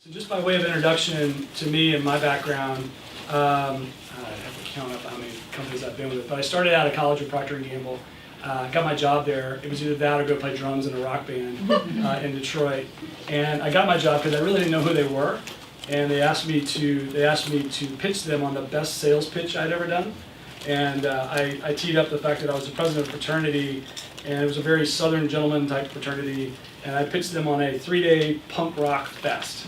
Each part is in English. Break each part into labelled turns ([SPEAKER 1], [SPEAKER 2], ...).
[SPEAKER 1] So just by way of introduction to me and my background, I have to count up how many companies I've been with, but I started out of college with Procter & Gamble. Got my job there. It was either that or go play drums in a rock band in Detroit. And I got my job because I really didn't know who they were, and they asked me to pitch them on the best sales pitch I'd ever done. And I teed up the fact that I was the president of a fraternity, and it was a very Southern gentleman type fraternity, and I pitched them on a 3-day punk rock fest.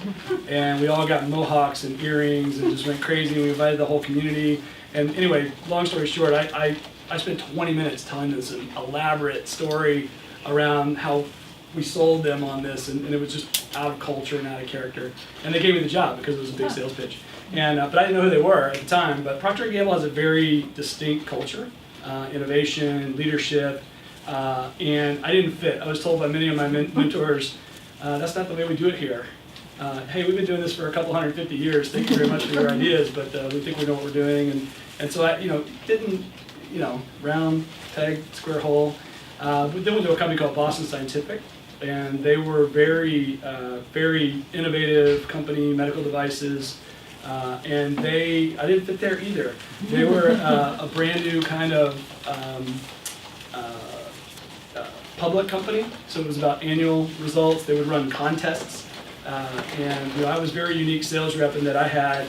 [SPEAKER 1] And we all got mohawks and earrings and just went crazy. We invited the whole community. And anyway, long story short, I spent 20 minutes telling this an elaborate story around how we sold them on this, and it was just out of culture and out of character. And they gave me the job because it was a big sales pitch. And but I didn't know who they were at the time. But Procter & Gamble has a very distinct culture, innovation, leadership, and I didn't fit. I was told by many of my mentors, that's not the way we do it here. Hey, we've been doing this for a couple 150 years. Thank you very much for your ideas, but we think we know what we're doing. And so I, didn't, round peg, square hole. We then went to a company called Boston Scientific, and they were very, very innovative company, medical devices. And I didn't fit there either. They were a brand new kind of public company, so it was about annual results. They would run contests, and I was a very unique sales rep in that I had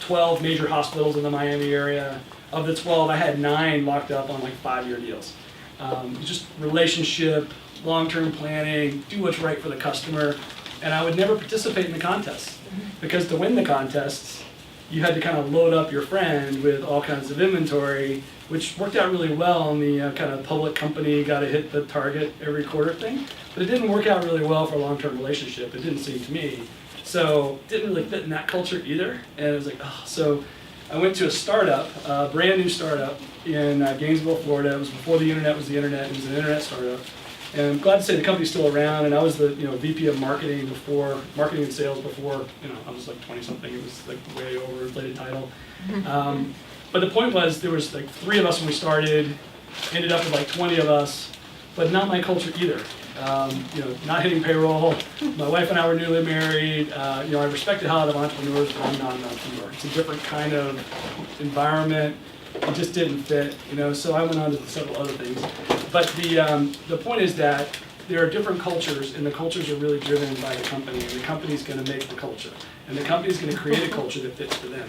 [SPEAKER 1] 12 major hospitals in the Miami area. Of the 12, I had 9 locked up on like 5-year deals. Just relationship, long-term planning, do what's right for the customer, and I would never participate in the contests. Because to win the contests, you had to kind of load up your friend with all kinds of inventory, which worked out really well in the kind of public company, got to hit the target every quarter thing. But it didn't work out really well for a long-term relationship, it didn't seem to me. So it didn't really fit in that culture either. And it was like, oh. So I went to a startup, a brand new startup in Gainesville, Florida. It was before the internet was the internet. It was an internet startup. And I'm glad to say the company's still around, and I was the VP of marketing and sales before, I was like 20-something. It was like way overinflated title. But the point was there was like 3 of us when we started, ended up with like 20 of us, but not my culture either. Not hitting payroll. My wife and I were newly married. I respected how the entrepreneurs, but I'm not an entrepreneur. It's a different kind of environment. It just didn't fit, so I went on to several other things. But the point is that there are different cultures, and the cultures are really driven by the company, and the company's going to make the culture, and the company's going to create a culture that fits for them.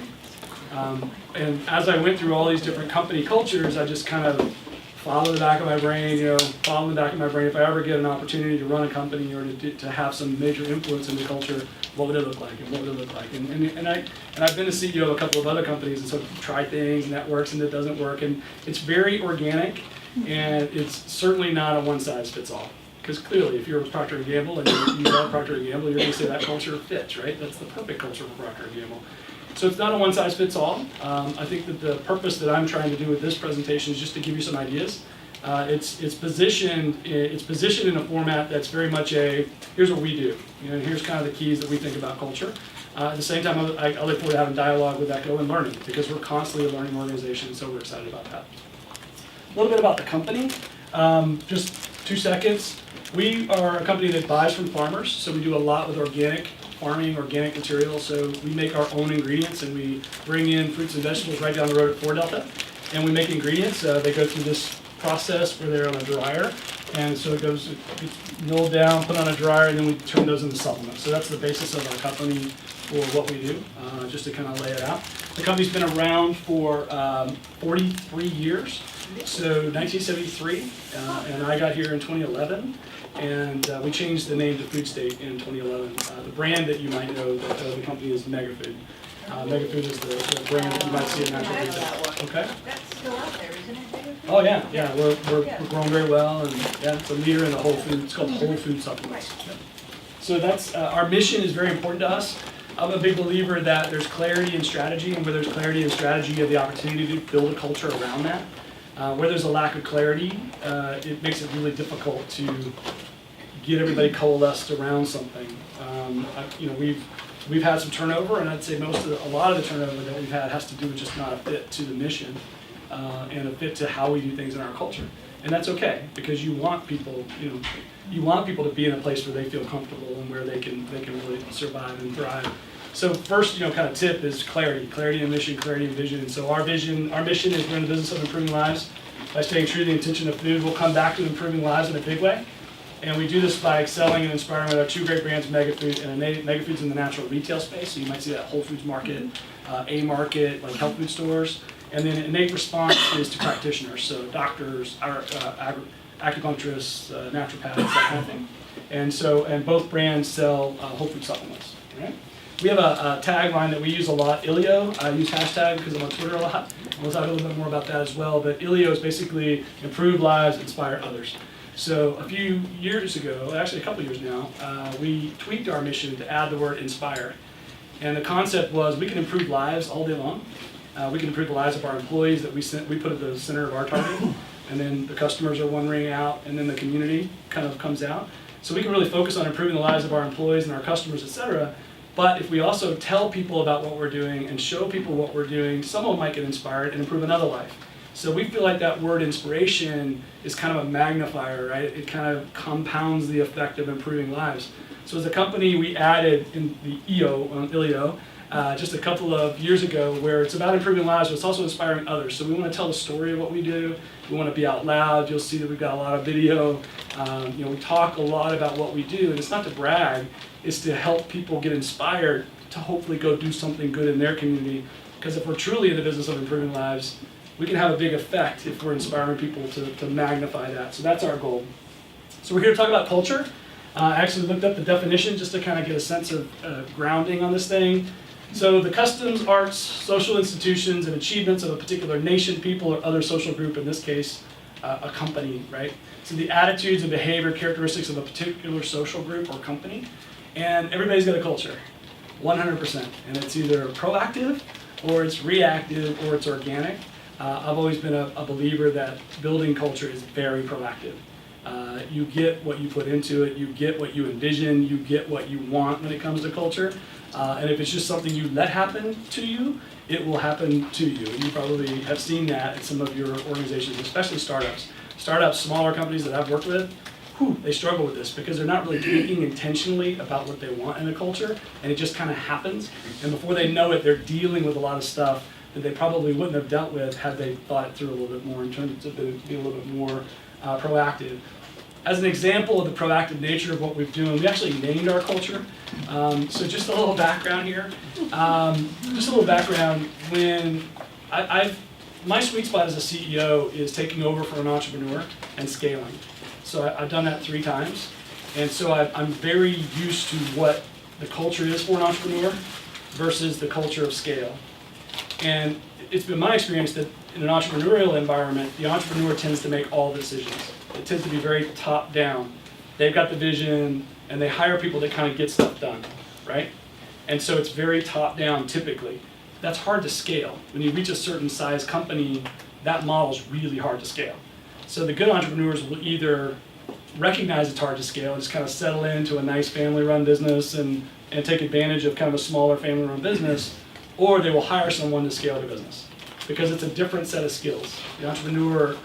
[SPEAKER 1] And as I went through all these different company cultures, I just kind of follow the back of my brain, if I ever get an opportunity to run a company or to have some major influence in the culture, what would it look like, and what would it look like? And I've been the CEO of a couple of other companies, and so try things, and that works, and it doesn't work, and it's very organic, and it's certainly not a one-size-fits-all. Because clearly, if you're with Procter & Gamble, and you are Procter & Gamble, you're going to say that culture fits, right? That's the perfect culture for Procter & Gamble. So it's not a one-size-fits-all. I think that the purpose that I'm trying to do with this presentation is just to give you some ideas. It's positioned in a format that's very much here's what we do. Here's kind of the keys that we think about culture. At the same time, I look forward to having dialogue with Echo and learning, because we're constantly a learning organization, so we're excited about that. A little bit about the company, just 2 seconds. We are a company that buys from farmers, so we do a lot with organic farming, organic materials. So we make our own ingredients, and we bring in fruits and vegetables right down the road at Fort Delta, and we make ingredients. They go through this process where they're on a dryer, and so it gets milled down, put on a dryer, and then we turn those into supplements. So that's the basis of our company for what we do, just to kind of lay it out. The company's been around for 43 years, so 1973, and I got here in 2011. And we changed the name to FoodState in 2011. The brand that you might know, the company is Megafood. Megafood is the brand that you might see in natural retail. Okay.
[SPEAKER 2] That's still out there, isn't it?
[SPEAKER 1] Oh yeah. We're growing very well, and it's a leader in the whole food. It's called whole food supplements. Yeah. So that's our mission is very important to us. I'm a big believer that there's clarity in strategy, and where there's clarity in strategy, you have the opportunity to build a culture around that. Where there's a lack of clarity, it makes it really difficult to get everybody coalesced around something. We've had some turnover, and I'd say a lot of the turnover that we've had has to do with just not a fit to the mission and a fit to how we do things in our culture. And that's okay, because you want people, you want people to be in a place where they feel comfortable and where they can really survive and thrive. So first, kind of tip is clarity in mission, clarity in vision. And so our mission is we're in the business of improving lives by staying true to the intention of food. We'll come back to improving lives in a big way. And we do this by excelling and inspiring with our two great brands, Megafood, and Megafood's in the natural retail space. So you might see that Whole Foods market, A market, like health food stores. And then innate response is to practitioners, so doctors, acupuncturists, naturopaths, that kind of thing. And both brands sell whole food supplements. Right? We have a tagline that we use a lot, ILIO. I use hashtag because I'm on Twitter a lot. We'll talk a little bit more about that as well. But ILIO is basically improve lives, inspire others. So a few years ago, actually a couple years now, we tweaked our mission to add the word inspire. And the concept was we can improve lives all day long. We can improve the lives of our employees that we put at the center of our target, and then the customers are one ring out, and then the community kind of comes out. So we can really focus on improving the lives of our employees and our customers, et cetera. But if we also tell people about what we're doing and show people what we're doing, someone might get inspired and improve another life. So we feel like that word inspiration is kind of a magnifier, right? It kind of compounds the effect of improving lives. So as a company, we added in the ILIO, just a couple of years ago, where it's about improving lives, but it's also inspiring others. So we want to tell the story of what we do. We want to be out loud. You'll see that we've got a lot of video. We talk a lot about what we do, and it's not to brag. It's to help people get inspired to hopefully go do something good in their community. Because if we're truly in the business of improving lives, we can have a big effect if we're inspiring people to magnify that. So that's our goal. So we're here to talk about culture. I actually looked up the definition just to kind of get a sense of grounding on this thing. So the customs, arts, social institutions, and achievements of a particular nation, people, or other social group, in this case, a company, right? So the attitudes and behavior characteristics of a particular social group or company. And everybody's got a culture, 100%. And it's either proactive, or it's reactive, or it's organic. I've always been a believer that building culture is very proactive. You get what you put into it, you get what you envision, you get what you want when it comes to culture. And if it's just something you let happen to you, it will happen to you. And you probably have seen that in some of your organizations, especially startups. Startups, smaller companies that I've worked with, they struggle with this because they're not really thinking intentionally about what they want in a culture, and it just kind of happens. And before they know it, they're dealing with a lot of stuff that they probably wouldn't have dealt with had they thought it through a little bit more and turned it to be a little bit more proactive. As an example of the proactive nature of what we've done, we actually named our culture. So just a little background here. When my sweet spot as a CEO is taking over for an entrepreneur and scaling. So I've done that 3 times. And so I'm very used to what the culture is for an entrepreneur versus the culture of scale. And it's been my experience that in an entrepreneurial environment, the entrepreneur tends to make all the decisions. It tends to be very top down. They've got the vision and they hire people that kind of get stuff done, right? And so it's very top down typically. That's hard to scale. When you reach a certain size company, that model's really hard to scale. So the good entrepreneurs will either recognize it's hard to scale and just kind of settle into a nice family-run business and take advantage of kind of a smaller family-run business, or they will hire someone to scale their business because it's a different set of skills. The entrepreneur,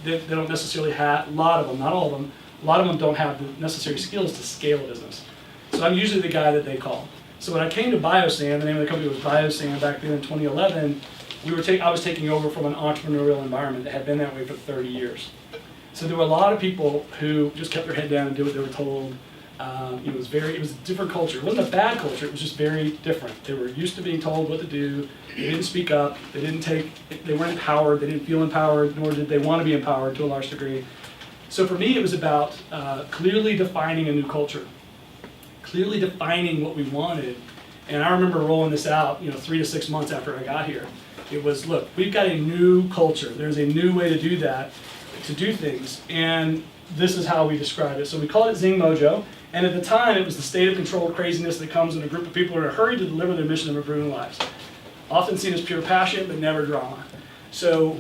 [SPEAKER 1] they don't necessarily have, a lot of them, not all of them, a lot of them don't have the necessary skills to scale a business. So I'm usually the guy that they call. So when I came to Biosan, the name of the company was Biosan back then in 2011, I was taking over from an entrepreneurial environment that had been that way for 30 years. So there were a lot of people who just kept their head down and did what they were told. It was a different culture. It wasn't a bad culture, it was just very different. They were used to being told what to do. They didn't speak up. They weren't empowered. They didn't feel empowered, nor did they want to be empowered to a large degree. So for me, it was about clearly defining a new culture, clearly defining what we wanted. And I remember rolling this out, 3 to 6 months after I got here. It was, look, we've got a new culture. There's a new way to do that, to do things, and this is how we describe it. So we call it Zing Mojo, and at the time, it was the state of controlled craziness that comes when a group of people are in a hurry to deliver their mission of improving lives. Often seen as pure passion, but never drama. So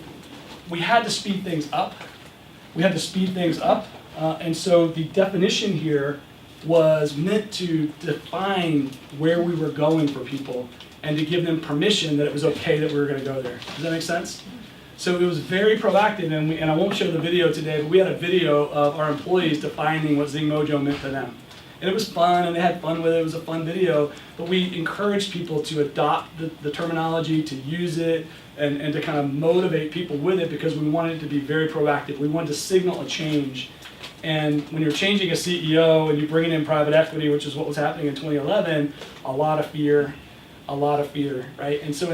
[SPEAKER 1] we had to speed things up. And so the definition here was meant to define where we were going for people and to give them permission that it was okay that we were going to go there. Does that make sense? So it was very proactive, and I won't show the video today, but we had a video of our employees defining what Zing Mojo meant to them. And it was fun, and they had fun with it. It was a fun video, but we encouraged people to adopt the terminology, to use it, and to kind of motivate people with it, because we wanted it to be very proactive. We wanted to signal a change. And when you're changing a CEO and you're bringing in private equity, which is what was happening in 2011, a lot of fear, right? And so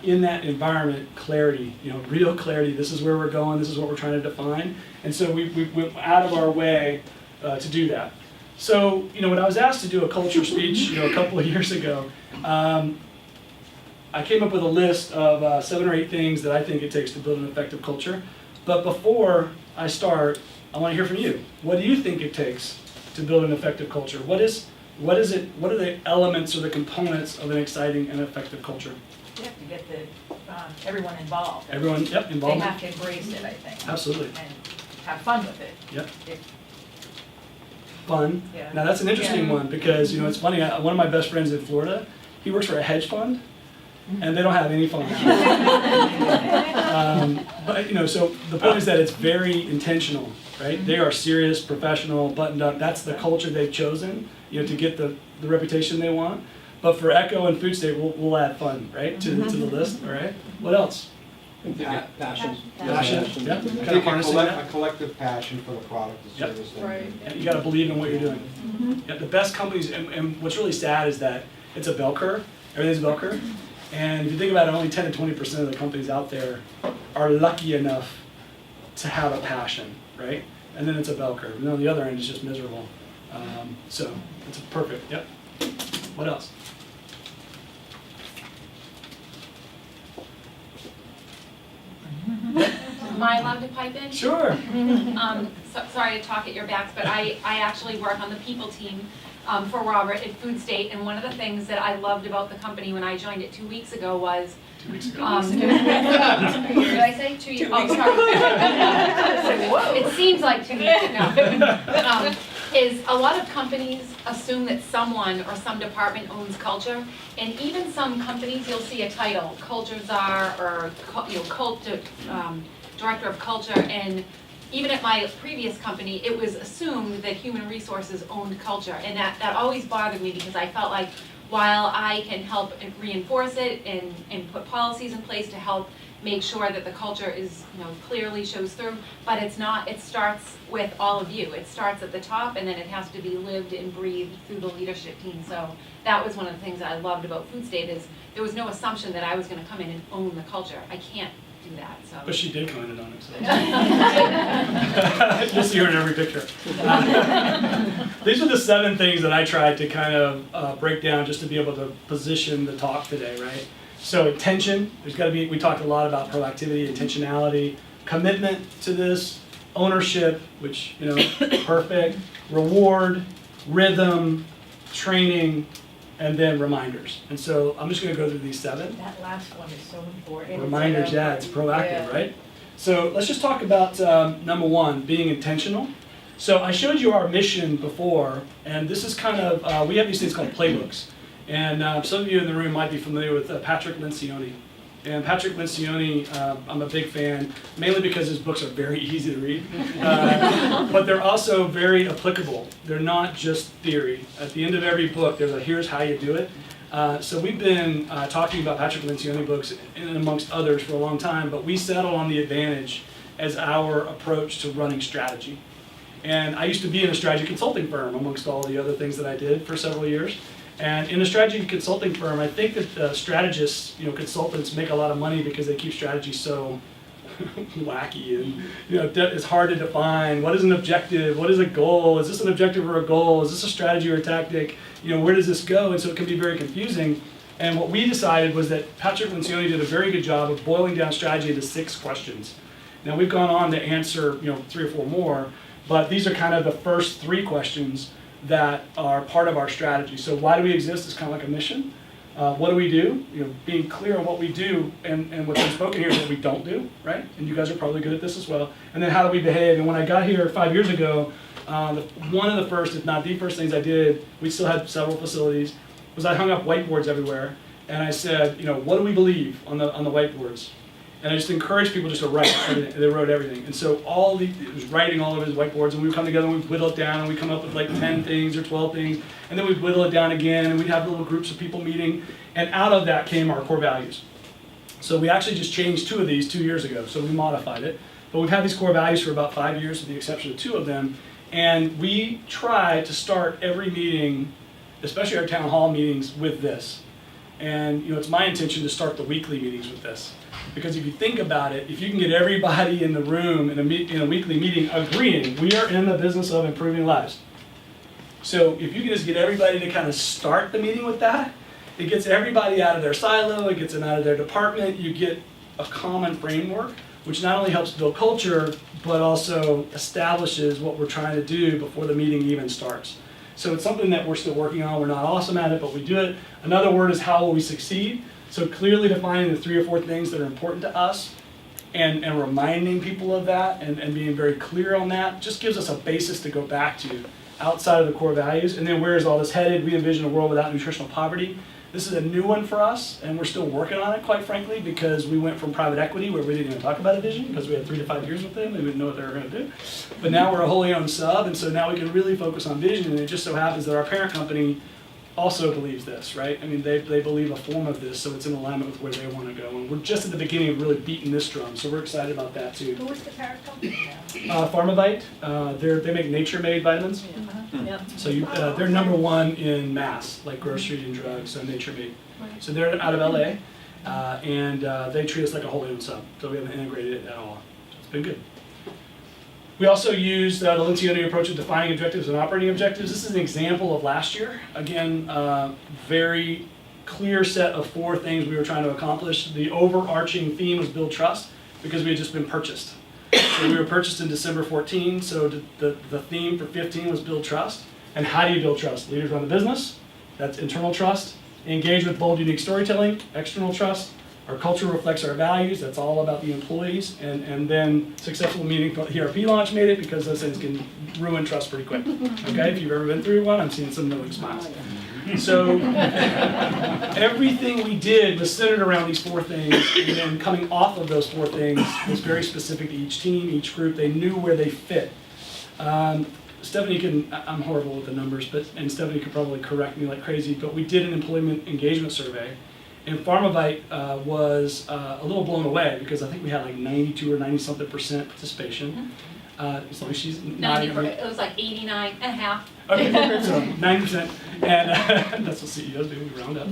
[SPEAKER 1] in that environment, clarity, real clarity. This is where we're going. This is what we're trying to define. And so we went out of our way to do that. So when I was asked to do a culture speech, a couple of years ago, I came up with a list of 7 or 8 things that I think it takes to build an effective culture. But before I start, I want to hear from you. What do you think it takes to build an effective culture? What is it? What are the elements or the components of an exciting and effective culture?
[SPEAKER 2] You have to get everyone involved.
[SPEAKER 1] Everyone, yep, involved.
[SPEAKER 2] They have to embrace it, I think.
[SPEAKER 1] Absolutely.
[SPEAKER 2] And have fun with it.
[SPEAKER 1] Yep.
[SPEAKER 2] If-
[SPEAKER 1] Fun.
[SPEAKER 2] Yeah.
[SPEAKER 1] Now that's an interesting one, because it's funny. One of my best friends in Florida, he works for a hedge fund, and they don't have any fun. But so the point is that it's very intentional, right? They are serious, professional, buttoned up. That's the culture they've chosen, to get the reputation they want. But for Echo and FoodState, we'll add fun, right, to the list. All right. What else?
[SPEAKER 3] Passion.
[SPEAKER 1] Passion. Yep.
[SPEAKER 3] I
[SPEAKER 1] Kind of
[SPEAKER 3] think
[SPEAKER 1] harnessing that.
[SPEAKER 3] a collective passion for the product and
[SPEAKER 1] Yep.
[SPEAKER 3] service.
[SPEAKER 2] Right.
[SPEAKER 1] And you got to believe in what you're doing. Yeah, the best companies, and what's really sad is that it's a bell curve. Everything's a bell curve. And if you think about it, only 10 to 20% of the companies out there are lucky enough to have a passion, right? And then it's a bell curve. And then on the other end, it's just miserable. So it's perfect. Yep. What else?
[SPEAKER 4] Am I allowed to pipe in?
[SPEAKER 1] Sure.
[SPEAKER 4] Sorry to talk at your backs, but I actually work on the people team for Robert at FoodState, and one of the things that I loved about the company when I joined it 2 weeks ago was
[SPEAKER 1] 2 weeks ago.
[SPEAKER 4] did I say 2 years? Oh, sorry. It seems like 2 years ago. Is a lot of companies assume that someone or some department owns culture, and even some companies you'll see a title, culture czar or director of culture, and even at my previous company, it was assumed that human resources owned culture, and that always bothered me, because I felt like while I can help reinforce it and put policies in place to help make sure that the culture is, clearly shows through, but it's not. It starts with all of you. It starts at the top, and then it has to be lived and breathed through the leadership team. So that was one of the things that I loved about FoodState, is there was no assumption that I was going to come in and own the culture. I can't do that. So.
[SPEAKER 1] But she did comment on it. So. You'll see her in every picture. These are the 7 things that I tried to kind of break down just to be able to position the talk today, right? So attention, there's got to be, we talked a lot about proactivity, intentionality, commitment to this, ownership, which, perfect, reward, rhythm, training, and then reminders. And so I'm just going to go through these 7.
[SPEAKER 2] That last one is so important.
[SPEAKER 1] Reminders, yeah, it's proactive, right? So let's just talk about number 1, being intentional. So I showed you our mission before, and this is kind of, we have these things called playbooks. And some of you in the room might be familiar with Patrick Lencioni. And Patrick Lencioni, I'm a big fan, mainly because his books are very easy to read. But they're also very applicable. They're not just theory. At the end of every book, there's a here's how you do it. So we've been talking about Patrick Lencioni books, and amongst others, for a long time, but we settled on the advantage as our approach to running strategy. And I used to be in a strategy consulting firm, amongst all the other things that I did for several years. And in a strategy consulting firm, I think that strategists, consultants make a lot of money because they keep strategy so wacky, and it's hard to define. What is an objective? What is a goal? Is this an objective or a goal? Is this a strategy or a tactic? Where does this go? And so it can be very confusing. And what we decided was that Patrick Lencioni did a very good job of boiling down strategy into 6 questions. Now we've gone on to answer 3 or 4 more, but these are kind of the first 3 questions that are part of our strategy. So why do we exist is kind of like a mission. What do we do? Being clear on what we do, and what's been spoken here is what we don't do, right? And you guys are probably good at this as well. And then how do we behave? And when I got here 5 years ago, one of the first, if not the first things I did, we still had several facilities, was I hung up whiteboards everywhere. and I said, what do we believe on the whiteboards? And I just encouraged people just to write everything. They wrote everything. And so it was writing all over his whiteboards, and we would come together and we'd whittle it down, and we'd come up with like 10 things or 12 things, and then we'd whittle it down again, and we'd have little groups of people meeting, and out of that came our core values. So we actually just changed 2 of these 2 years ago, so we modified it. But we've had these core values for about 5 years, with the exception of 2 of them, and we try to start every meeting, especially our town hall meetings, with this. And it's my intention to start the weekly meetings with this. Because if you think about it, if you can get everybody in the room in a weekly meeting agreeing, we are in the business of improving lives. So if you can just get everybody to kind of start the meeting with that, it gets everybody out of their silo, it gets them out of their department, you get a common framework, which not only helps build culture, but also establishes what we're trying to do before the meeting even starts. So it's something that we're still working on. We're not awesome at it, but we do it. Another word is how will we succeed? So clearly defining the 3 or 4 things that are important to us and reminding people of that and being very clear on that just gives us a basis to go back to outside of the core values. And then where is all this headed? We envision a world without nutritional poverty. This is a new one for us, and we're still working on it, quite frankly, because we went from private equity, where we didn't even talk about a vision, because we had 3 to 5 years with them, and we didn't know what they were going to do. But now we're a wholly owned sub, and so now we can really focus on vision, and it just so happens that our parent company also believes this, right? I mean, they believe a form of this, so it's in alignment with where they want to go. And we're just at the beginning of really beating this drum, so we're excited about that too.
[SPEAKER 2] Who is the parent company now?
[SPEAKER 1] Pharmavite, they make nature-made vitamins.
[SPEAKER 2] Yep.
[SPEAKER 1] So they're #1 in mass, like grocery and drugs, so nature-made. So they're out of LA, and they treat us like a wholly owned sub, so we haven't integrated it at all. So it's been good. We also used the Lencioni approach of defining objectives and operating objectives. This is an example of last year. Again, very clear set of 4 things we were trying to accomplish. The overarching theme was build trust, because we had just been purchased. So we were purchased in December 14, so the theme for 15 was build trust. And how do you build trust? Leaders run the business, that's internal trust. Engage with bold, unique storytelling, external trust. Our culture reflects our values, that's all about the employees. And then successful meeting ERP launch made it, because those things can ruin trust pretty quick. Okay, if you've ever been through one, I'm seeing some knowing smiles. So everything we did was centered around these 4 things, and then coming off of those 4 things was very specific to each team, each group. They knew where they fit. Stephanie I'm horrible with the numbers, and Stephanie could probably correct me like crazy, but we did an employment engagement survey, and Pharmavite was a little blown away, because I think we had like 92 or 90-something% participation. As long as she's not
[SPEAKER 4] It was like 89.5.
[SPEAKER 1] Okay, so 9%, and that's what CEOs do, we round up.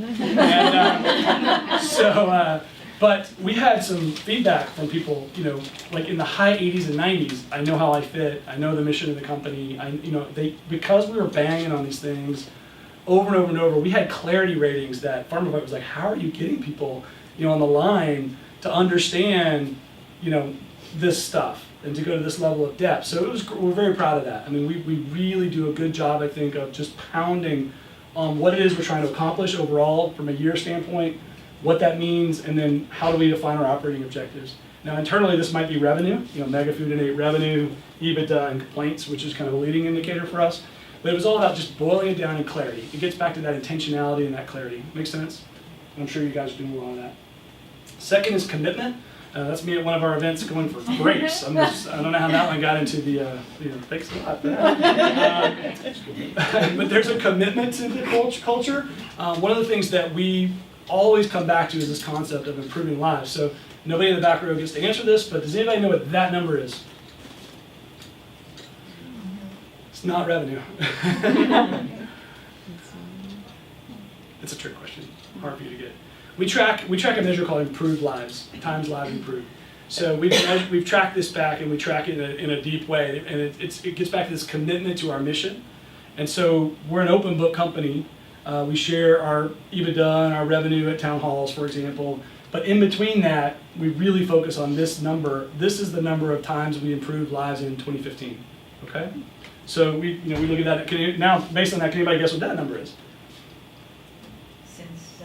[SPEAKER 1] And but we had some feedback from people, like in the high 80s and 90s. I know how I fit. I know the mission of the company. Because we were banging on these things over and over and over. We had clarity ratings that Pharmavite was like, how are you getting people, on the line to understand, this stuff and to go to this level of depth. So we're very proud of that. I mean, we really do a good job, I think, of just pounding on what it is we're trying to accomplish overall from a year standpoint, what that means, and then how do we define our operating objectives. Now internally this might be revenue, Mega Food innate revenue, EBITDA, and complaints, which is kind of a leading indicator for us. But it was all about just boiling it down in clarity. It gets back to that intentionality and that clarity. Make sense? And I'm sure you guys are doing a lot of that. Second is commitment. That's me at one of our events going for grapes. I don't know how that one got into the, thanks a lot. But there's a commitment to the culture. One of the things that we always come back to is this concept of improving lives. So nobody in the back row gets to answer this, but does anybody know what that number is? It's not revenue. It's a trick question, hard for you to get. We track a measure called improved lives, times lives improved. So we've tracked this back, and we track it in a deep way, and it gets back to this commitment to our mission. And so we're an open book company. We share our EBITDA and our revenue at town halls, for example. But in between that, we really focus on this number. This is the number of times we improved lives in 2015. Okay? So we look at that. Now, based on that, can anybody guess what that number is?
[SPEAKER 2] Since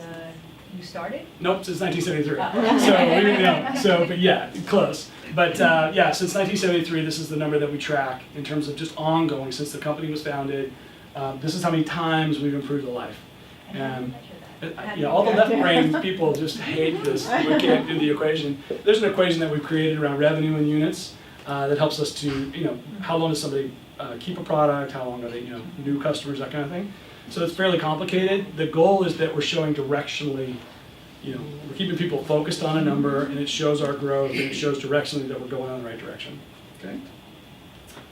[SPEAKER 2] you started?
[SPEAKER 1] Nope, since 1973.
[SPEAKER 2] Oh.
[SPEAKER 1] So we didn't know. So, but yeah, close. But since 1973, this is the number that we track in terms of just ongoing since the company was founded. This is how many times we've improved a life.
[SPEAKER 2] And how do you measure that?
[SPEAKER 1] Yeah, all the left brain people just hate this. We can't do the equation. There's an equation that we've created around revenue in units that helps us to, how long does somebody keep a product, how long are they, new customers, that kind of thing. So it's fairly complicated. The goal is that we're showing directionally, we're keeping people focused on a number, and it shows our growth, and it shows directionally that we're going in the right direction. Okay?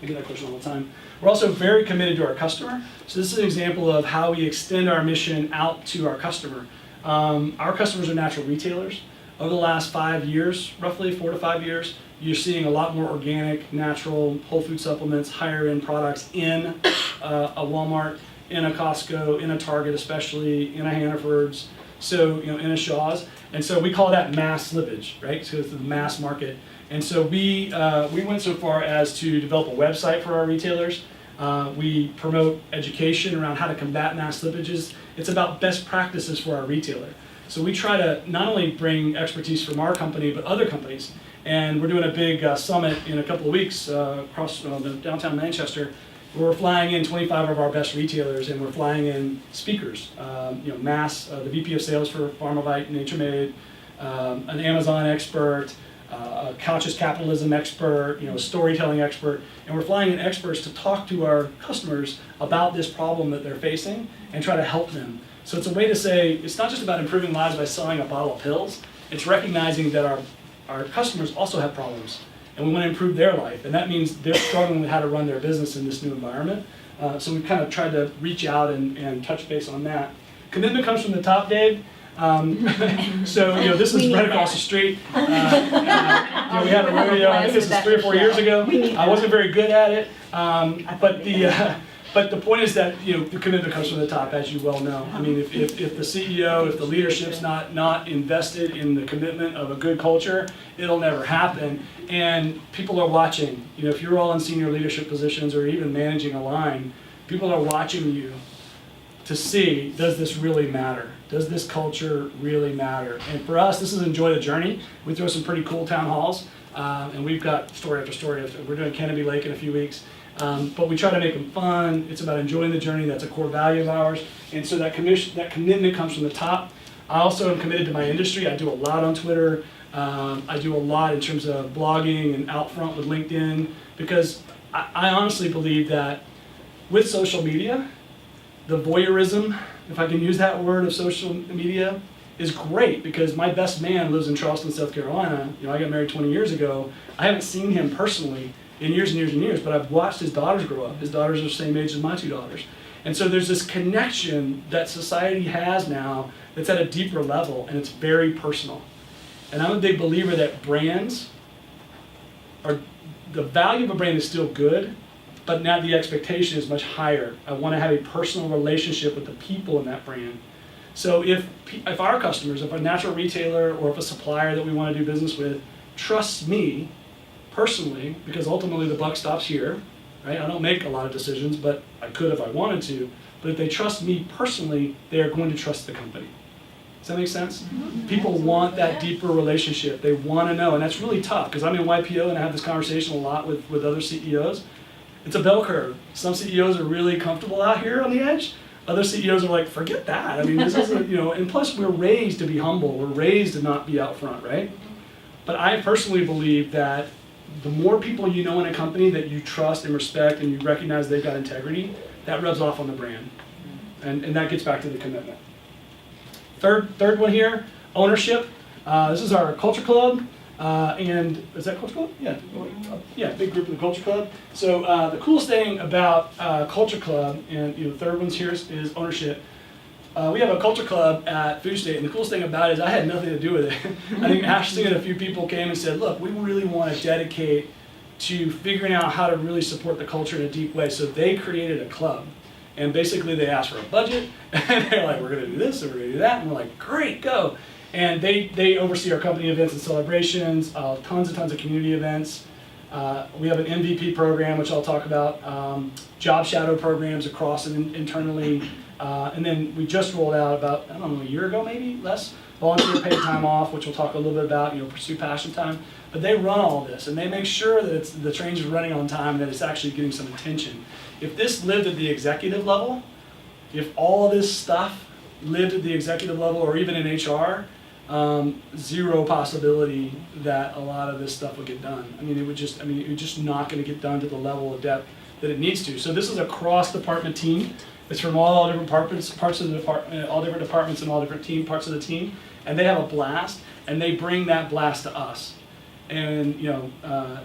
[SPEAKER 1] I get that question all the time. We're also very committed to our customer. So this is an example of how we extend our mission out to our customer. Our customers are natural retailers. Over the last 5 years, roughly 4 to 5 years, you're seeing a lot more organic, natural, whole food supplements, higher end products in a Walmart, in a Costco, in a Target especially, in a Hannaford's, so in a Shaw's. And so we call that mass slippage, right? So it's the mass market. And so we went so far as to develop a website for our retailers. We promote education around how to combat mass slippages. It's about best practices for our retailer. So we try to not only bring expertise from our company, but other companies. And we're doing a big summit in a couple of weeks across downtown Manchester, where we're flying in 25 of our best retailers, and we're flying in speakers. Mass, the VP of Sales for Pharmavite, Nature Made, an Amazon expert, a conscious capitalism expert, a storytelling expert, and we're flying in experts to talk to our customers about this problem that they're facing and try to help them. So it's a way to say, it's not just about improving lives by selling a bottle of pills, it's recognizing that our customers also have problems, and we want to improve their life, and that means they're struggling with how to run their business in this new environment. So we've kind of tried to reach out and touch base on that. Commitment comes from the top, Dave. So this is right across the street. We had a rodeo. I think this is 3 or 4 years ago. I wasn't very good at it, but the point is that the commitment comes from the top, as you well know. I mean, if the CEO, if the leadership's not invested in the commitment of a good culture, it'll never happen. And people are watching. If you're all in senior leadership positions or even managing a line, people are watching you to see, does this really matter? Does this culture really matter? And for us, this is enjoy the journey. We throw some pretty cool town halls, and we've got story after story. We're doing Kennedy Lake in a few weeks. But we try to make them fun. It's about enjoying the journey. That's a core value of ours. And so that commitment comes from the top. I also am committed to my industry. I do a lot on Twitter. I do a lot in terms of blogging and out front with LinkedIn, because I honestly believe that with social media, the voyeurism, if I can use that word, of social media is great, because my best man lives in Charleston, South Carolina. I got married 20 years ago. I haven't seen him personally in years and years and years, but I've watched his daughters grow up. His daughters are the same age as my 2 daughters. And so there's this connection that society has now that's at a deeper level, and it's very personal. And I'm a big believer that the value of a brand is still good, but now the expectation is much higher. I want to have a personal relationship with the people in that brand. So if our customers, if a natural retailer or if a supplier that we want to do business with trusts me personally, because ultimately the buck stops here, right? I don't make a lot of decisions, but I could if I wanted to. But if they trust me personally, they are going to trust the company. Does that make sense? Mm-hmm. People want that deeper relationship. They want to know, and that's really tough, because I'm in YPO and I have this conversation a lot with other CEOs. It's a bell curve. Some CEOs are really comfortable out here on the edge. Other CEOs are like, forget that. I mean, this isn't, and plus we're raised to be humble. We're raised to not be out front, right? But I personally believe that the more people you know in a company that you trust and respect and you recognize they've got integrity, that rubs off on the brand. And that gets back to the commitment. Third one here, ownership. This is our culture club. And is that culture club? Yeah, big group in the culture club. So the coolest thing about culture club, and the third one's here is ownership. We have a culture club at FoodState, and the coolest thing about it is I had nothing to do with it. I think Ashley and a few people came and said, look, we really want to dedicate to figuring out how to really support the culture in a deep way. So they created a club. And basically they asked for a budget, and they're like, we're going to do this, and we're going to do that. And we're like, great, go. And they oversee our company events and celebrations, tons of community events. We have an MVP program, which I'll talk about, job shadow programs across and internally. And then we just rolled out about, I don't know, a year ago maybe, less, volunteer paid time off, which we'll talk a little bit about, pursue passion time. But they run all this, and they make sure that the trains are running on time and that it's actually getting some attention. If this lived at the executive level, if all of this stuff lived at the executive level or even in HR, zero possibility that a lot of this stuff would get done. You're just not going to get done to the level of depth that it needs to. So this is a cross-department team. It's from all different parts of the department, all different departments and all different parts of the team, and they have a blast, and they bring that blast to us. And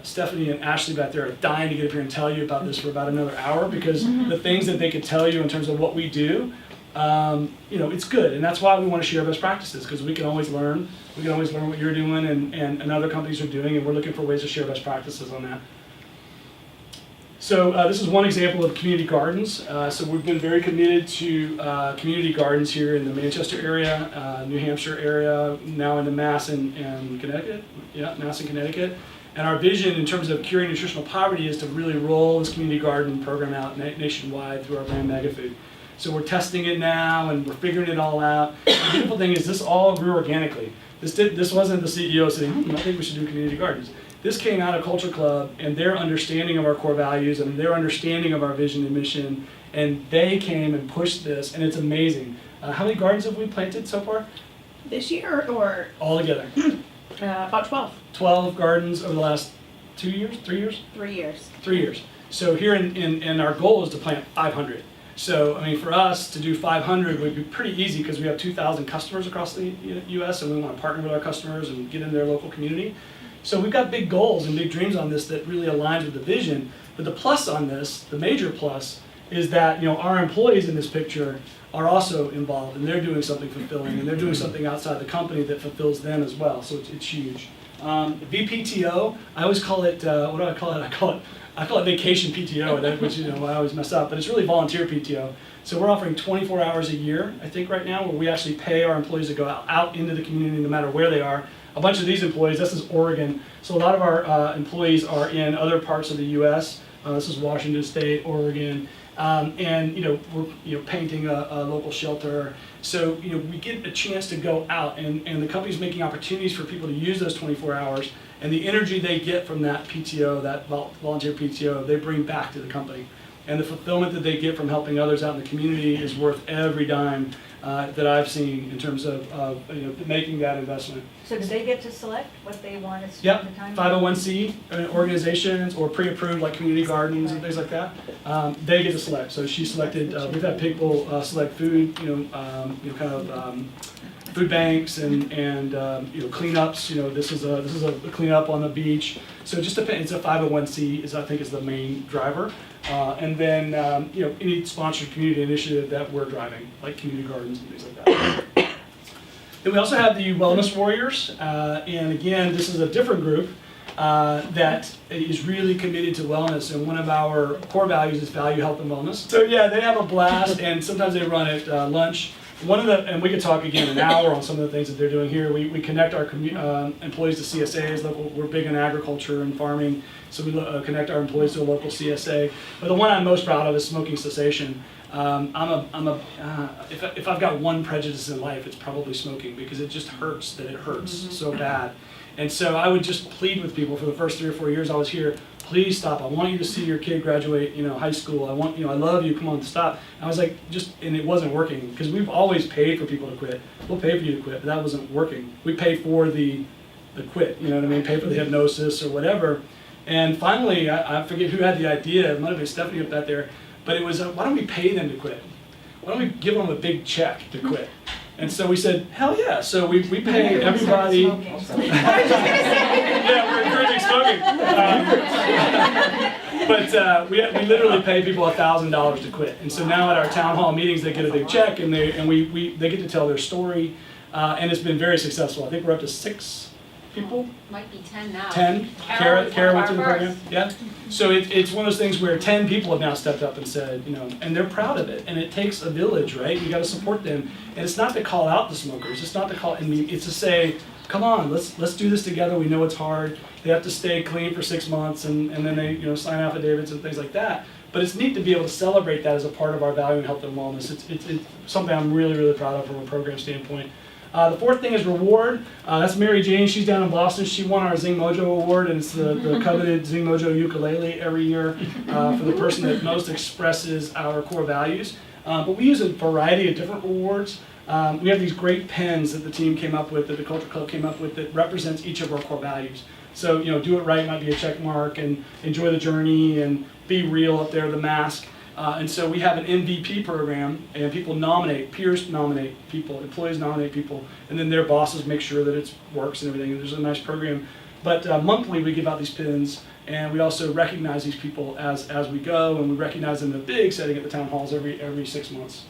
[SPEAKER 1] Stephanie and Ashley back there are dying to get up here and tell you about this for about another hour, because the things that they could tell you in terms of what we do, it's good, and that's why we want to share best practices, because we can always learn. We can always learn what you're doing and other companies are doing, and we're looking for ways to share best practices on that. So this is one example of community gardens. So we've been very committed to community gardens here in the Manchester area, New Hampshire area, now into Mass and Connecticut. Yeah, Mass and Connecticut. And our vision in terms of curing nutritional poverty is to really roll this community garden program out nationwide through our brand MegaFood. So we're testing it now and we're figuring it all out. The beautiful thing is this all grew organically. This wasn't the CEO saying, I think we should do community gardens. This came out of Culture Club and their understanding of our core values and their understanding of our vision and mission, and they came and pushed this, and it's amazing. How many gardens have we planted so far?
[SPEAKER 5] This year or
[SPEAKER 1] All together.
[SPEAKER 5] about 12.
[SPEAKER 1] 12 gardens over the last 2 years, 3 years?
[SPEAKER 5] 3 years.
[SPEAKER 1] 3 years. So here in our goal is to plant 500. So, for us to do 500 would be pretty easy because we have 2,000 customers across the U.S. and we want to partner with our customers and get in their local community. So we've got big goals and big dreams on this that really aligns with the vision. But the plus on this, the major plus, is that our employees in this picture are also involved and they're doing something fulfilling and they're doing something outside the company that fulfills them as well. So it's huge. VPTO, I always call it, what do I call it? I call it vacation PTO, which I always mess up, but it's really volunteer PTO. So we're offering 24 hours a year, I think right now, where we actually pay our employees to go out into the community no matter where they are. A bunch of these employees, this is Oregon, so a lot of our employees are in other parts of the U.S. This is Washington State, Oregon, and we're painting a local shelter. So we get a chance to go out, and the company's making opportunities for people to use those 24 hours, and the energy they get from that PTO, that volunteer PTO, they bring back to the company. And the fulfillment that they get from helping others out in the community is worth every dime that I've seen in terms of making that investment.
[SPEAKER 2] So do they get to select what they want to spend
[SPEAKER 1] Yep,
[SPEAKER 2] the time?
[SPEAKER 1] 501c organizations or pre-approved like community gardens and things like that. They get to select. So she selected. We've had people select food, food banks and cleanups. This is a cleanup on the beach. So it just depends. It's a 501c I think is the main driver. And then any sponsored community initiative that we're driving, like community gardens and things like that. Then we also have the Wellness Warriors, and again, this is a different group that is really committed to wellness, and one of our core values is value, health, and wellness. So yeah, they have a blast, and sometimes they run at lunch. And we could talk again an hour on some of the things that they're doing here. We connect our employees to CSAs. We're big in agriculture and farming, so we connect our employees to a local CSA. But the one I'm most proud of is smoking cessation. If I've got one prejudice in life, it's probably smoking, because it just hurts that it hurts so bad. And so I would just plead with people for the first 3 or 4 years I was here, please stop. I want you to see your kid graduate, high school. I love you. Come on, stop. And I was like, and it wasn't working, because we've always paid for people to quit. We'll pay for you to quit, but that wasn't working. We pay for the quit, pay for the hypnosis or whatever. And finally, I forget who had the idea. It might have been Stephanie up back there, but it was, why don't we pay them to quit? Why don't we give them a big check to quit? And so we said, hell yeah. So we pay everybody. Yeah, we're encouraging smoking. But we literally pay people $1,000 to quit. And so now at our town hall meetings, they get a big check, and they get to tell their story. And it's been very successful. I think we're up to 6 people.
[SPEAKER 4] Might be 10 now.
[SPEAKER 1] 10. Kara went through the program. Yeah. So it's one of those things where 10 people have now stepped up and said, and they're proud of it. And it takes a village, right? You got to support them. And it's not to call out the smokers. It's not to call. It's to say, come on, let's do this together. We know it's hard. They have to stay clean for 6 months, and then they sign affidavits and things like that. But it's neat to be able to celebrate that as a part of our value in health and wellness. It's something I'm really, really proud of from a program standpoint. The fourth thing is reward. That's Mary Jane. She's down in Boston. She won our Zing Mojo Award, and it's the coveted Zing Mojo ukulele every year for the person that most expresses our core values. But we use a variety of different rewards. We have these great pens that the team came up with, that the Culture Club came up with, that represents each of our core values. So, do it right might be a check mark, and enjoy the journey, and be real up there, the mask. And so we have an MVP program, and people nominate, peers nominate people, employees nominate people, and then their bosses make sure that it works and everything. And there's a nice program. But monthly we give out these pins, and we also recognize these people as we go, and we recognize them in a big setting at the town halls every 6 months.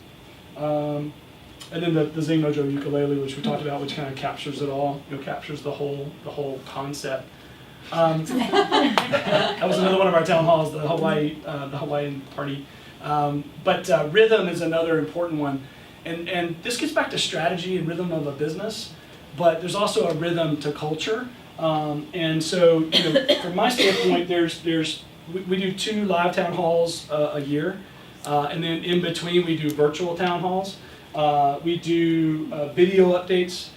[SPEAKER 1] And then the Zing Mojo ukulele, which we talked about, which kind of captures it all, captures the whole concept. That was another one of our town halls, the Hawaiian party. But rhythm is another important one, and this gets back to strategy and rhythm of a business. But there's also a rhythm to culture, and so from my standpoint, we do 2 live town halls a year, and then in between we do virtual town halls. We do video updates.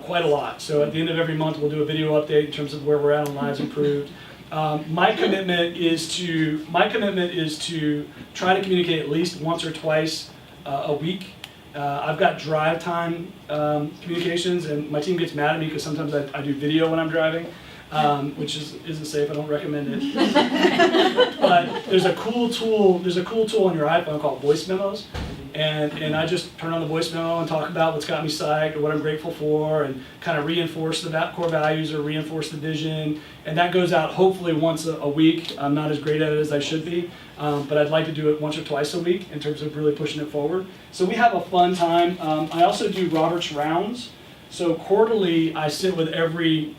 [SPEAKER 1] Quite a lot. So at the end of every month, we'll do a video update in terms of where we're at on Lives Improved. My commitment is to try to communicate at least once or twice a week. I've got drive time communications, and my team gets mad at me because sometimes I do video when I'm driving, which isn't safe. I don't recommend it. But there's a cool tool. There's a cool tool on your iPhone called Voice Memos. And I just turn on the voice memo and talk about what's got me psyched or what I'm grateful for, and kind of reinforce the core values or reinforce the vision. And that goes out hopefully once a week. I'm not as great at it as I should be, but I'd like to do it once or twice a week in terms of really pushing it forward. So we have a fun time. I also do Robert's Rounds. So quarterly, I sit with every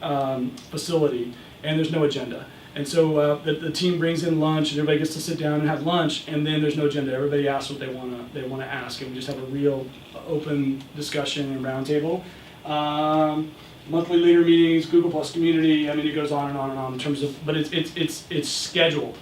[SPEAKER 1] facility, and there's no agenda. And so the team brings in lunch, and everybody gets to sit down and have lunch, and then there's no agenda. Everybody asks what they want to ask, and we just have a real open discussion and roundtable. Monthly leader meetings, Google Plus community. I mean, it goes on and on and on in terms of, but it's scheduled.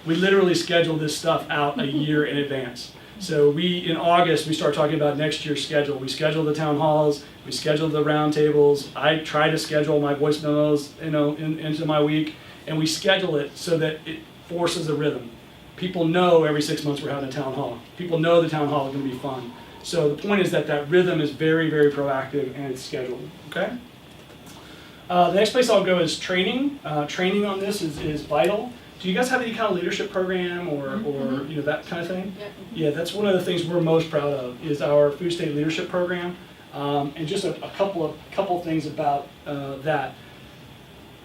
[SPEAKER 1] We literally schedule this stuff out a year in advance. So in August, we start talking about next year's schedule. We schedule the town halls, we schedule the roundtables. I try to schedule my voice memos, into my week. And we schedule it so that it forces a rhythm. People know every 6 months we're having a town hall. People know the town hall is going to be fun. So the point is that rhythm is very, very proactive, and it's scheduled. Okay. The next place I'll go is training. Training on this is vital. Do you guys have any kind of leadership program or that kind of thing?
[SPEAKER 4] Yep.
[SPEAKER 1] Yeah, that's one of the things we're most proud of is our FoodState leadership program. And just a couple things about that.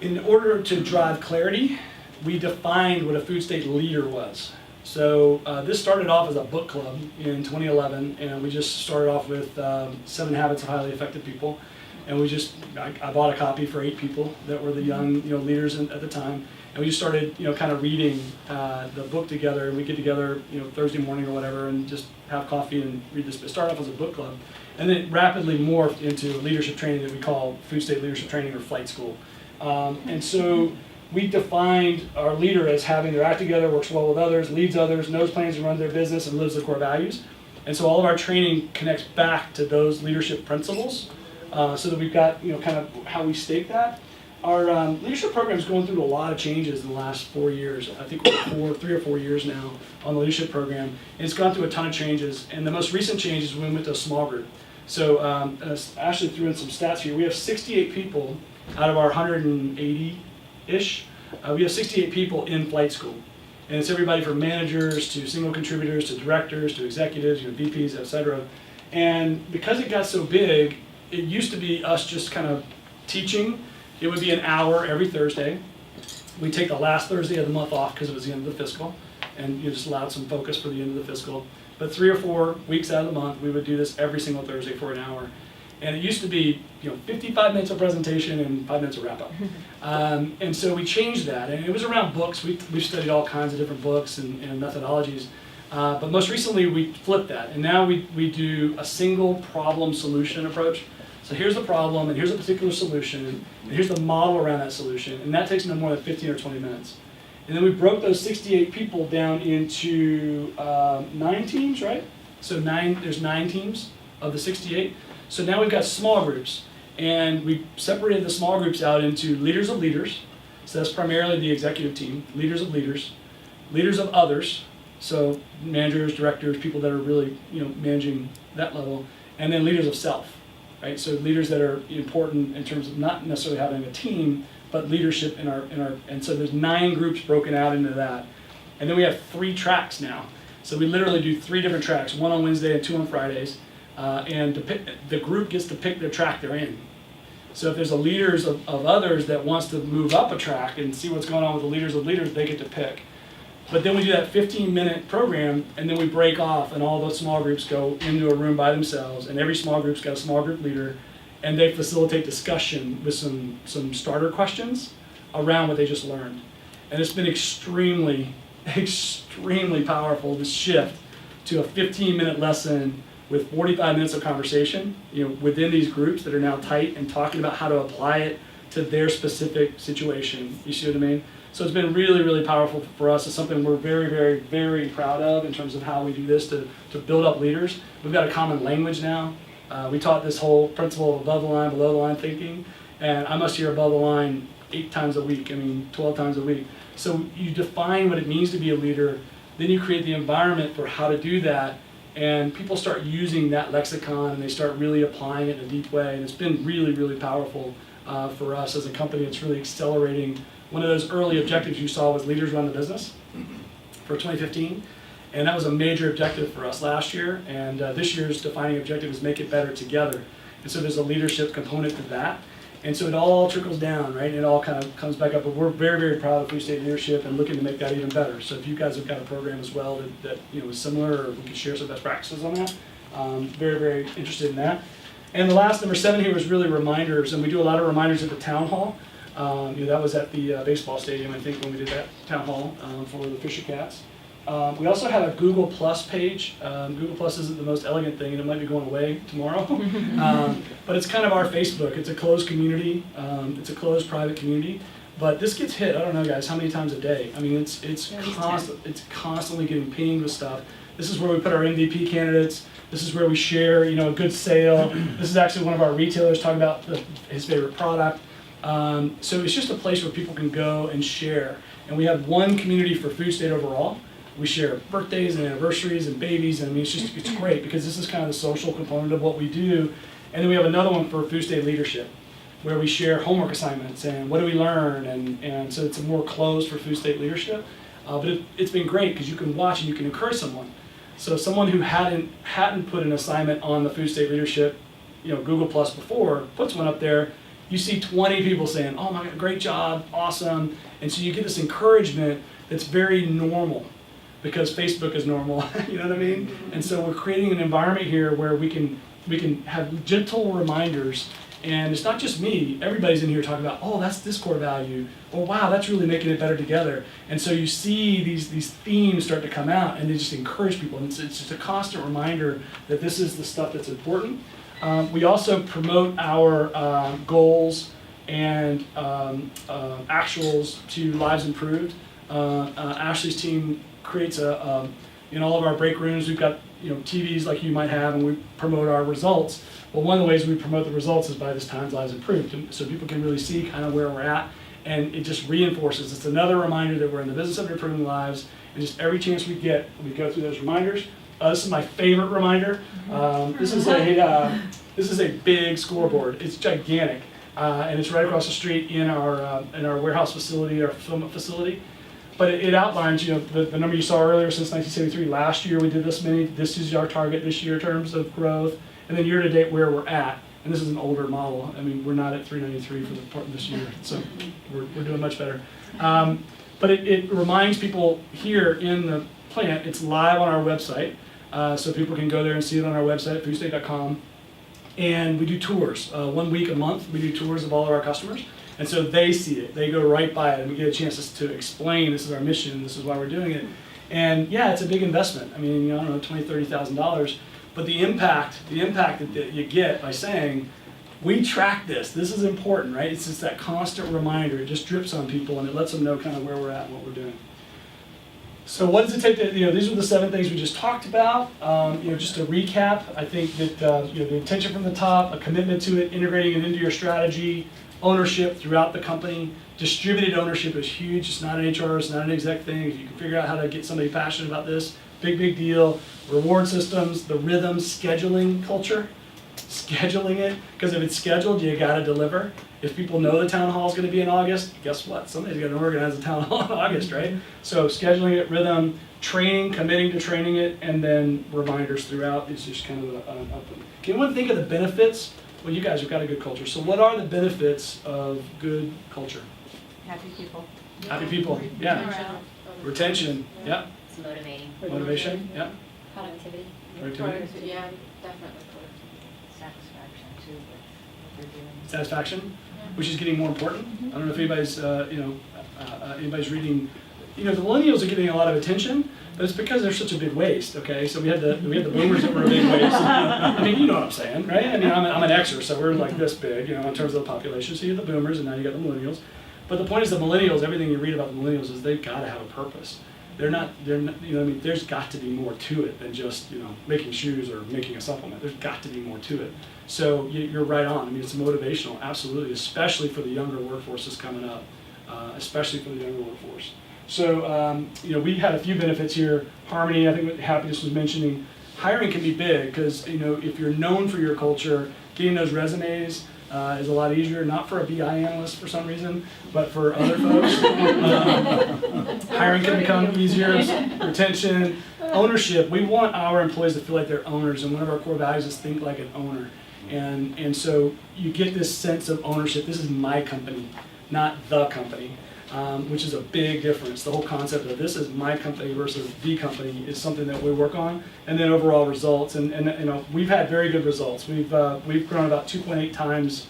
[SPEAKER 1] In order to drive clarity, we defined what a FoodState leader was. So this started off as a book club in 2011, and we just started off with 7 Habits of Highly Effective People. And I bought a copy for 8 people that were the young leaders at the time. And we just started kind of reading the book together. And we get together Thursday morning or whatever and just have coffee and read this. It started off as a book club. And then it rapidly morphed into leadership training that we call FoodState Leadership Training or Flight School. And so we defined our leader as having their act together, works well with others, leads others, knows plans to run their business, and lives the core values. And so all of our training connects back to those leadership principles, so that we've got kind of how we stake that. Our leadership program is going through a lot of changes in the last 4 years. I think we're 3 or 4 years now on the leadership program, and it's gone through a ton of changes. And the most recent change is when we went to a small group. So Ashley threw in some stats here. We have 68 people out of our 180-ish, we have 68 people in flight school. And it's everybody from managers to single contributors to directors to executives, VPs, etc. And because it got so big, it used to be us just kind of teaching. It would be an hour every Thursday. We take the last Thursday of the month off because it was the end of the fiscal, and just allowed some focus for the end of the fiscal. But 3 or 4 weeks out of the month, we would do this every single Thursday for an hour. And it used to be 55 minutes of presentation and 5 minutes of wrap up. And so we changed that, and it was around books. We've studied all kinds of different books and methodologies. But most recently we flipped that, and now we do a single problem solution approach. So here's the problem, and here's a particular solution, and here's the model around that solution, and that takes no more than 15 or 20 minutes. And then we broke those 68 people down into 9 teams, right? So there's 9 teams of the 68. So now we've got small groups, and we separated the small groups out into leaders of leaders. So that's primarily the executive team, leaders of leaders, leaders of others, so managers, directors, people that are really managing that level, and then leaders of self, right? So leaders that are important in terms of not necessarily having a team, but leadership and so there's 9 groups broken out into that. And then we have 3 tracks now. So we literally do 3 different tracks, 1 on Wednesday and 2 on Fridays. And the group gets to pick their track they're in. So if there's a leaders of others that wants to move up a track and see what's going on with the leaders of leaders, they get to pick. But then we do that 15-minute program, and then we break off, and all those small groups go into a room by themselves, and every small group's got a small group leader, and they facilitate discussion with some starter questions around what they just learned. And it's been extremely powerful to shift to a 15-minute lesson with 45 minutes of conversation, within these groups that are now tight and talking about how to apply it to their specific situation. You see what I mean? So it's been really, really powerful for us. It's something we're very, very, very proud of in terms of how we do this to build up leaders. We've got a common language now. We taught this whole principle of above the line, below the line thinking, and I must hear above the line 8 times a week, 12 times a week. So you define what it means to be a leader, then you create the environment for how to do that, and people start using that lexicon and they start really applying it in a deep way, and it's been really, really powerful for us as a company. It's really accelerating. One of those early objectives you saw was leaders run the business for 2015, and that was a major objective for us last year, and this year's defining objective is make it better together. And so there's a leadership component to that. And so it all trickles down, right? It all kind of comes back up, but we're very, very proud of FoodState leadership and looking to make that even better. So if you guys have got a program as well that is similar, or we can share some best practices on that, very, very interested in that. And the last, number 7 here, was really reminders, and we do a lot of reminders at the town hall. That was at the baseball stadium, I think, when we did that town hall for the Fisher Cats. We also have a Google Plus page. Google Plus isn't the most elegant thing, and it might be going away tomorrow. But it's kind of our Facebook. It's a closed community. It's a closed private community. But this gets hit, I don't know, guys, how many times a day? I mean, it's constantly getting pinged with stuff. This is where we put our MVP candidates. This is where we share, a good sale. This is actually one of our retailers talking about his favorite product. So it's just a place where people can go and share. And we have one community for FoodState overall. We share birthdays and anniversaries and babies, and it's great because this is kind of the social component of what we do. And then we have another one for FoodState leadership, where we share homework assignments and what do we learn, and so it's a more closed for FoodState leadership. But it's been great because you can watch and you can encourage someone. So someone who hadn't put an assignment on the FoodState leadership, Google Plus before, puts one up there. You see 20 people saying, "Oh my God, great job, awesome," and so you get this encouragement that's very normal. Because Facebook is normal, you know what I mean? And so we're creating an environment here where we can have gentle reminders, and it's not just me, everybody's in here talking about, oh, that's this core value, or wow, that's really making it better together. And so you see these themes start to come out, and they just encourage people, and it's just a constant reminder that this is the stuff that's important. We also promote our goals and actuals to Lives Improved. Ashley's team creates in all of our break rooms, we've got TVs like you might have, and we promote our results. Well, one of the ways we promote the results is by this Times Lives Improved, so people can really see kind of where we're at, and it just reinforces. It's another reminder that we're in the business of improving lives, and just every chance we get, we go through those reminders. This is my favorite reminder. This is a big scoreboard. It's gigantic, and it's right across the street in our warehouse facility, our fulfillment facility. But it outlines, the number you saw earlier since 1973. Last year we did this many. This is our target this year in terms of growth, and then year to date where we're at. And this is an older model. I mean, we're not at 393 for the part this year, so we're doing much better. But it reminds people here in the plant. It's live on our website, so people can go there and see it on our website at foodstate.com. And we do tours 1 week a month. We do tours of all of our customers. And so they see it, they go right by it, and we get a chance to explain, this is our mission, this is why we're doing it. And yeah, it's a big investment. I mean, I don't know, $20,000, $30,000, but the impact that you get by saying, we track this is important, right? It's just that constant reminder, it just drips on people, and it lets them know kind of where we're at and what we're doing. So what does it take to, these were the 7 things we just talked about. Just to recap, I think that the intention from the top, a commitment to it, integrating it into your strategy, ownership throughout the company. Distributed ownership is huge. It's not an HR, it's not an exec thing. If you can figure out how to get somebody passionate about this, big deal. Reward systems, the rhythm, scheduling culture. scheduling it, because if it's scheduled, you gotta deliver. If people know the town hall is gonna be in August, guess what? Somebody's gonna organize the town hall in August, right? So scheduling it, rhythm, training, committing to training it, and then reminders throughout is just kind of an up. Can anyone think of the benefits? Well, you guys have got a good culture. So what are the benefits of good culture?
[SPEAKER 2] Happy people.
[SPEAKER 1] Happy people, yeah. Retention, yeah.
[SPEAKER 6] It's motivating.
[SPEAKER 1] Motivation, yeah.
[SPEAKER 6] Productivity.
[SPEAKER 1] Productivity.
[SPEAKER 7] Yeah, definitely.
[SPEAKER 2] Satisfaction too with what they're doing.
[SPEAKER 1] Satisfaction, which is getting more important. I don't know if anybody's, anybody's reading. The millennials are getting a lot of attention, but it's because they're such a big waste. Okay, so we had the boomers that were a big waste. I mean, you know what I'm saying, right? I mean, I'm an Xer, so we're like this big, in terms of the population. So you have the boomers, and now you got the millennials. But the point is, the millennials. Everything you read about the millennials is they've got to have a purpose. They're not. There's got to be more to it than just making shoes or making a supplement. There's got to be more to it. So you're right on. I mean, it's motivational, absolutely, especially for the younger workforce that's coming up, especially for the younger workforce. So, we had a few benefits here. Harmony, I think what Happiness was mentioning. Hiring can be big because, if you're known for your culture, getting those resumes is a lot easier, not for a BI analyst for some reason, but for other folks. Hiring can become easier, retention, ownership. We want our employees to feel like they're owners, and one of our core values is think like an owner. And so you get this sense of ownership. This is my company, not the company. Which is a big difference. The whole concept of this is my company versus the company is something that we work on, and then overall results. And we've had very good results. We've grown about 2.8 times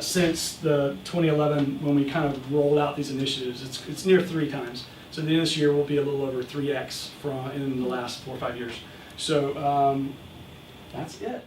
[SPEAKER 1] since the 2011 when we kind of rolled out these initiatives. It's near 3 times. So the end of this year will be a little over 3x in the last 4 or 5 years. So that's it.